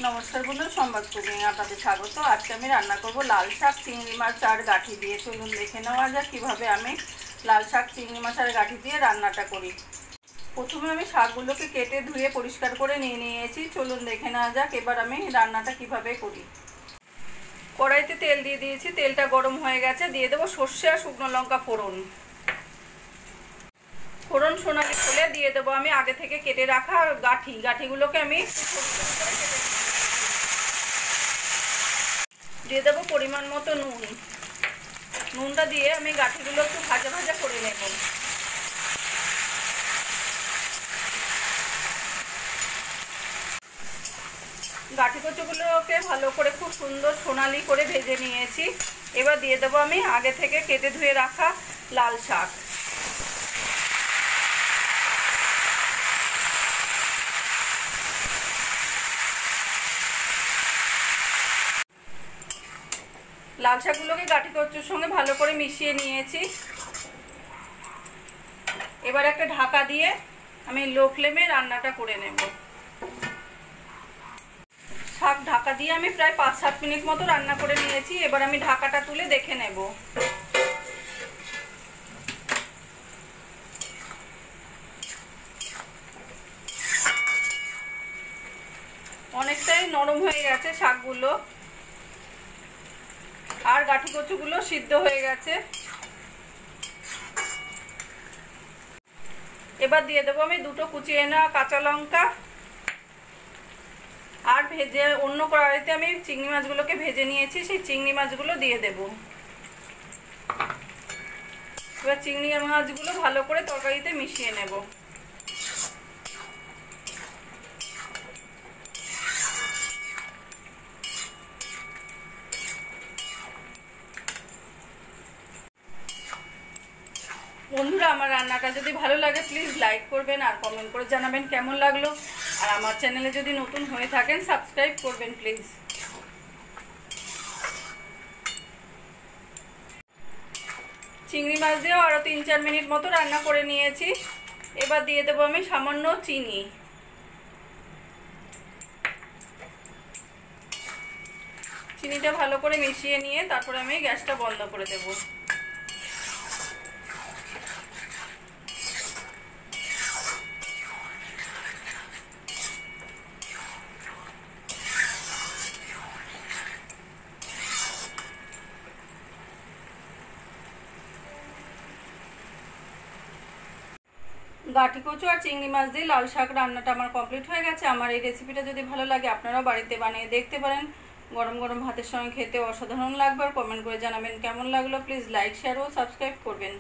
নমস্কার বন্ধুরা, সংবাদ কুকিং আপনাদের স্বাগত। আজকে আমি রান্না করব লাল শাক চিংড়ি মাছ আর গাঠি দিয়ে। চলুন দেখে নেওয়া যাক কীভাবে আমি লাল শাক চিংড়ি মাছ আর গাঠি দিয়ে রান্নাটা করি। প্রথমে আমি শাকগুলোকে কেটে ধুয়ে পরিষ্কার করে নিয়ে নিয়েছি। চলুন দেখে নেওয়া যাক এবার আমি রান্নাটা কিভাবে করি। কড়াইতে তেল দিয়ে দিয়েছি, তেলটা গরম হয়ে গেছে। দিয়ে দেবো সর্ষে আর শুকনো লঙ্কা ফোড়ন। ফোড়ন সোনালি হলে দিয়ে দেবো আমি আগে থেকে কেটে রাখা গাঠিগুলোকে আমি দিয়ে দেবো পরিমাণ মতো নুনটা দিয়ে আমি গাঠিগুলো একটু ভাজা ভাজা করে নেব। গাঠি কচুগুলোকে ভালো করে খুব সুন্দর সোনালি করে ভেজে নিয়েছি। এবার দিয়ে দেবো আমি আগে থেকে কেটে ধুয়ে রাখা লাল শাক। লাল শাকগুলোকে গাঠি কচুর সঙ্গে ভালো করে মিশিয়ে নিয়েছি। এবার একটা ঢাকা দিয়ে আমি লো ফ্লেমে রান্নাটা করে নেব। শাক ঢাকা দিয়ে আমি প্রায় 5-7 মিনিট মতো রান্না করে নিয়েছি। এবার আমি ঢাকাটা তুলে দেখে নেব। অনেকটাই নরম হয়ে গেছে শাকগুলো, আর গাঠি কচুগুলো সিদ্ধ হয়ে গেছে। এবার দিয়ে দেবো আমি 2টো কুচিয়ে নেওয়া কাঁচা লঙ্কা। আর ভেজে অন্য কড়াইতে আমি চিংড়ি মাছগুলোকে ভেজে নিয়েছি, সেই চিংড়ি মাছগুলো দিয়ে দেব। এবার চিংড়ি মাছগুলো ভালো করে তরকারিতে মিশিয়ে নেব। বন্ধুরা, আমার রান্নাটা যদি ভালো লাগে প্লিজ লাইক করবেন আর কমেন্ট করে জানাবেন কেমন লাগলো। আর আমার চ্যানেলে যদি নতুন হয়ে থাকেন সাবস্ক্রাইব করবেন প্লিজ। চিংড়ি মাছ দিয়েও আরও 3-4 মিনিট মতো রান্না করে নিয়েছি। এবার দিয়ে দেবো আমি সামান্য চিনি। চিনিটা ভালো করে মিশিয়ে নিয়ে তারপরে আমি গ্যাসটা বন্ধ করে দেবো। গাঠি কচু আর চিংড়ি মাছ দিয়ে লাল শাক রান্নাটা আমার কমপ্লিট হয়ে গেছে। আমার এই রেসিপিটা যদি ভালো লাগে আপনারাও বাড়িতে বানিয়ে দেখতে পারেন। গরম গরম ভাতের সঙ্গে খেতে অসাধারণ লাগবে। আর কমেন্ট করে জানাবেন কেমন লাগলো। প্লিজ লাইক, শেয়ার ও সাবস্ক্রাইব করবেন।